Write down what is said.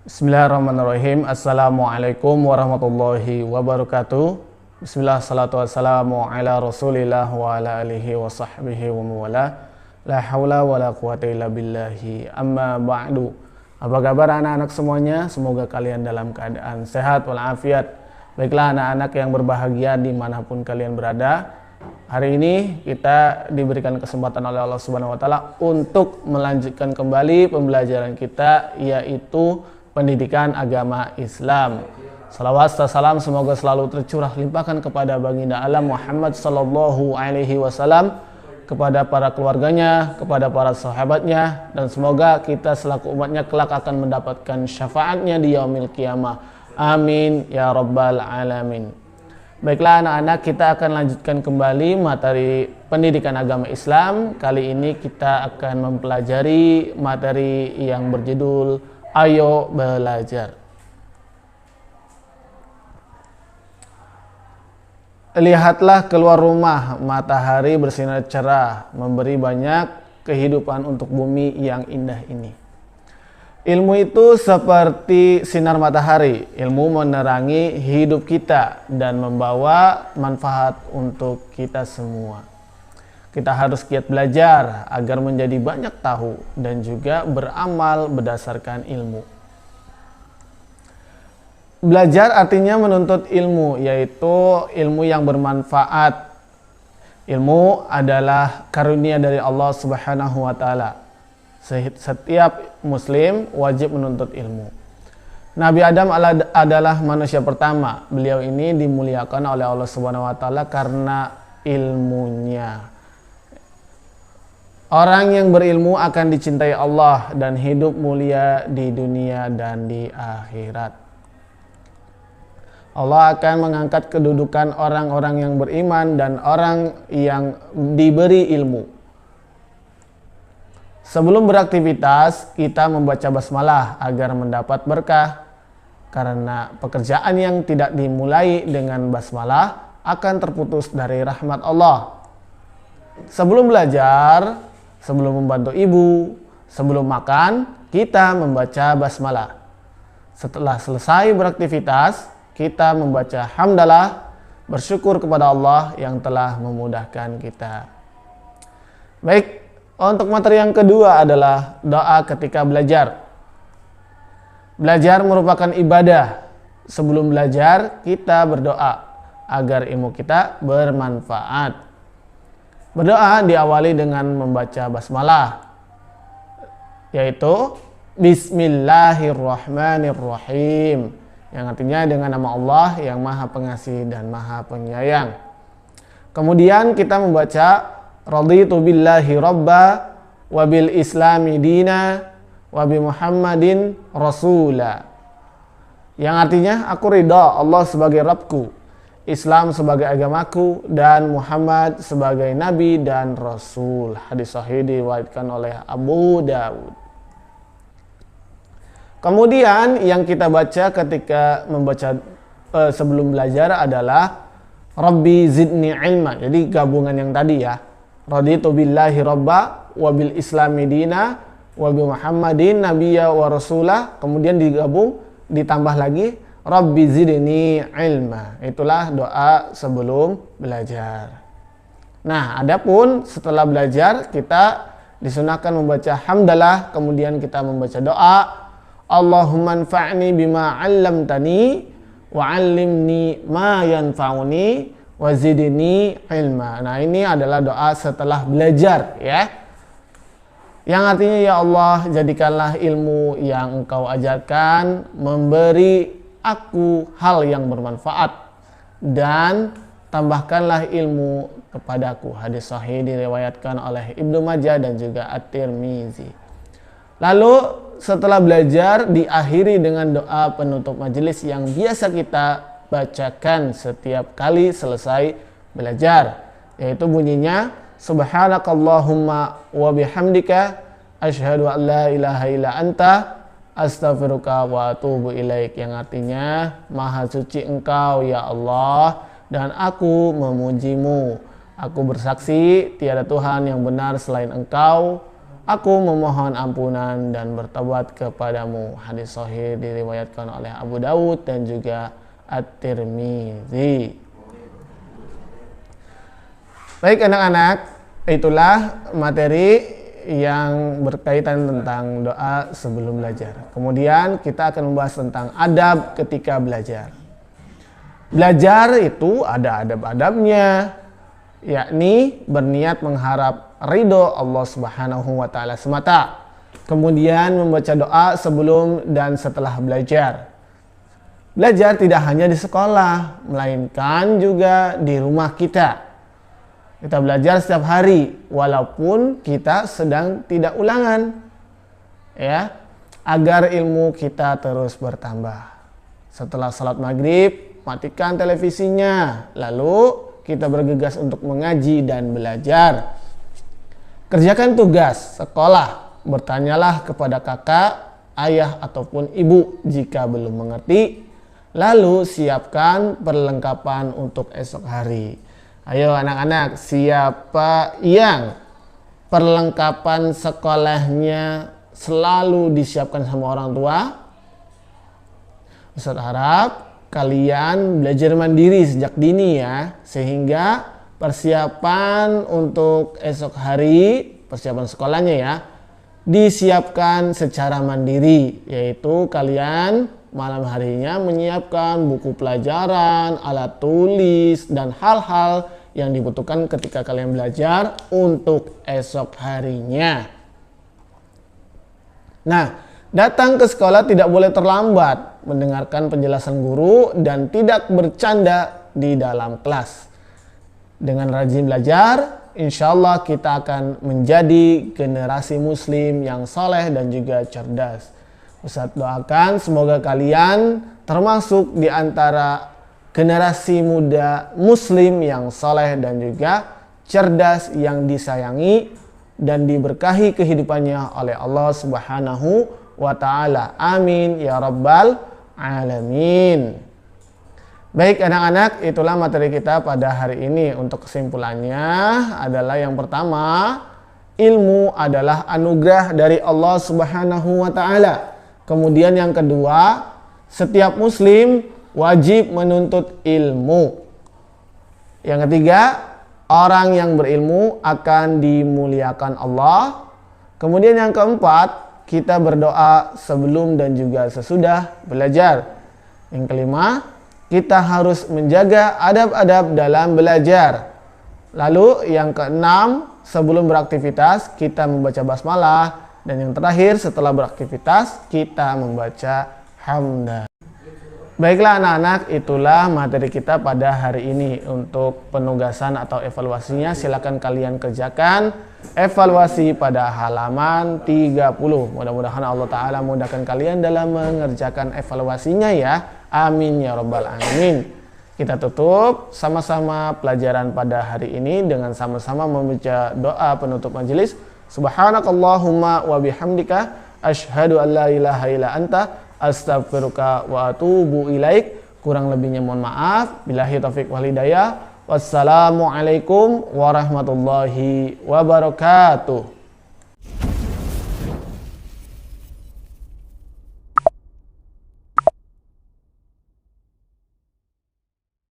Bismillahirrahmanirrahim. Assalamualaikum warahmatullahi wabarakatuh. Bismillah, salatu wassalamu ala rasulillah wa ala alihi wa sahbihi wa mawala. La hawla wa la quwata illa billahi, amma ba'du. Apa kabar anak-anak semuanya? Semoga kalian dalam keadaan sehat walafiat. Baiklah anak-anak yang berbahagia dimanapun kalian berada. Hari ini kita diberikan kesempatan oleh Allah Subhanahu wa Ta'ala untuk melanjutkan kembali pembelajaran kita, yaitu pendidikan agama Islam. Salawat dan salam semoga selalu tercurah limpahkan kepada baginda alam Muhammad sallallahu alaihi wasallam, kepada para keluarganya, kepada para sahabatnya, dan semoga kita selaku umatnya kelak akan mendapatkan syafaatnya di yaumil qiyamah. Amin ya rabbal alamin. Baiklah anak-anak, kita akan lanjutkan kembali materi pendidikan agama Islam. Kali ini kita akan mempelajari materi yang berjudul Ayo Belajar. Lihatlah keluar rumah, matahari bersinar cerah, memberi banyak kehidupan untuk bumi yang indah ini. Ilmu itu seperti sinar matahari, ilmu menerangi hidup kita dan membawa manfaat untuk kita semua. Kita harus giat belajar agar menjadi banyak tahu dan juga beramal berdasarkan ilmu. Belajar artinya menuntut ilmu, yaitu ilmu yang bermanfaat. Ilmu adalah karunia dari Allah Subhanahu wa Ta'ala. Setiap muslim wajib menuntut ilmu. Nabi Adam adalah manusia pertama. Beliau ini dimuliakan oleh Allah Subhanahu wa Ta'ala karena ilmunya. Orang yang berilmu akan dicintai Allah dan hidup mulia di dunia dan di akhirat. Allah akan mengangkat kedudukan orang-orang yang beriman dan orang yang diberi ilmu. Sebelum beraktivitas, kita membaca basmalah agar mendapat berkah. Karena pekerjaan yang tidak dimulai dengan basmalah akan terputus dari rahmat Allah. Sebelum belajar, sebelum membantu ibu, sebelum makan, kita membaca basmalah. Setelah selesai beraktivitas, kita membaca hamdalah, bersyukur kepada Allah yang telah memudahkan kita. Baik, untuk materi yang kedua adalah doa ketika belajar. Belajar merupakan ibadah. Sebelum belajar, kita berdoa agar ilmu kita bermanfaat. Berdoa diawali dengan membaca basmalah, yaitu Bismillahirrahmanirrahim, yang artinya dengan nama Allah yang Maha Pengasih dan Maha Penyayang. Kemudian kita membaca Raditu billahi rabba wa bil islami dina wa bi Muhammadin rasula, yang artinya aku ridha Allah sebagai Rabbku, Islam sebagai agamaku, dan Muhammad sebagai Nabi dan Rasul. Hadis sahih diriwayatkan oleh Abu Dawud. Kemudian yang kita baca ketika membaca sebelum belajar adalah Rabbi zidni ilma. Jadi gabungan yang tadi ya. Raditu billahi rabba wa bil islami dina wa bi Muhammadin nabiyya wa rasulah. Kemudian digabung, ditambah lagi Rabbi zidni ilma. Itulah doa sebelum belajar. Nah, adapun setelah belajar kita disunahkan membaca hamdalah, kemudian kita membaca doa Allahumma anfa'ni bima 'allamtani wa 'allimni ma yanfa'uni wa zidni ilma. Nah, ini adalah doa setelah belajar ya. Yang artinya, ya Allah, jadikanlah ilmu yang Engkau ajarkan memberi aku hal yang bermanfaat dan tambahkanlah ilmu kepadaku. Hadis sahih diriwayatkan oleh Ibnu Majah dan juga At-Tirmizi. Lalu setelah belajar diakhiri dengan doa penutup majelis yang biasa kita bacakan setiap kali selesai belajar, yaitu bunyinya Subhanakallahumma wa bihamdika asyhadu an la ilaha illa anta astaghfiruka wa atubu ilaik, yang artinya maha suci Engkau ya Allah dan aku memujimu. Aku bersaksi tiada Tuhan yang benar selain Engkau. aku memohon ampunan dan bertobat kepadamu. Hadis sahih diriwayatkan oleh Abu Dawud dan juga At-Tirmidzi. Baik anak-anak, itulah materi yang berkaitan tentang doa sebelum belajar. Kemudian kita akan membahas tentang adab ketika belajar. Belajar itu ada adab-adabnya, yakni berniat mengharap ridho Allah Subhanahu wa taala semata. Kemudian membaca doa sebelum dan setelah belajar. Belajar tidak hanya di sekolah, melainkan juga di rumah kita. Kita belajar setiap hari walaupun kita sedang tidak ulangan. Ya, agar ilmu kita terus bertambah. Setelah salat maghrib, matikan televisinya, lalu kita bergegas untuk mengaji dan belajar. Kerjakan tugas sekolah, bertanyalah kepada kakak, ayah ataupun ibu jika belum mengerti. Lalu siapkan perlengkapan untuk esok hari. Ayo anak-anak, siapa yang perlengkapan sekolahnya selalu disiapkan sama orang tua? Ustaz harap kalian belajar mandiri sejak dini ya, sehingga persiapan untuk esok hari, persiapan sekolahnya ya, disiapkan secara mandiri, yaitu kalian malam harinya menyiapkan buku pelajaran, alat tulis, dan hal-hal yang dibutuhkan ketika kalian belajar untuk esok harinya. Nah, datang ke sekolah tidak boleh terlambat, mendengarkan penjelasan guru dan tidak bercanda di dalam kelas. Dengan rajin belajar, insya Allah kita akan menjadi generasi muslim yang soleh dan juga cerdas. Ustaz doakan semoga kalian termasuk di antara generasi muda muslim yang soleh dan juga cerdas, yang disayangi dan diberkahi kehidupannya oleh Allah Subhanahu wa ta'ala. Amin ya rabbal alamin. Baik anak-anak, itulah materi kita pada hari ini. Untuk kesimpulannya adalah yang pertama, ilmu adalah anugerah dari Allah Subhanahu wa ta'ala. Kemudian yang kedua, setiap muslim wajib menuntut ilmu. Yang ketiga, orang yang berilmu akan dimuliakan Allah. Kemudian yang keempat, kita berdoa sebelum dan juga sesudah belajar. Yang kelima, kita harus menjaga adab-adab dalam belajar. Lalu yang keenam, sebelum beraktivitas kita membaca basmalah. Dan yang terakhir, setelah beraktivitas kita membaca hamdan. Baiklah anak-anak, itulah materi kita pada hari ini. Untuk penugasan atau evaluasinya silakan kalian kerjakan evaluasi pada halaman 30. Mudah-mudahan Allah Ta'ala memudahkan kalian dalam mengerjakan evaluasinya ya. Amin ya rabbal alamin. Kita tutup sama-sama pelajaran pada hari ini dengan sama-sama membaca doa penutup majelis. Subhanakallahumma wa bihamdika asyhadu an la ilaha illa anta astaghfiruka wa atubu ilaik. Kurang lebihnya mohon maaf. Billahi taufik wal hidayah. Wassalamualaikum warahmatullahi wabarakatuh.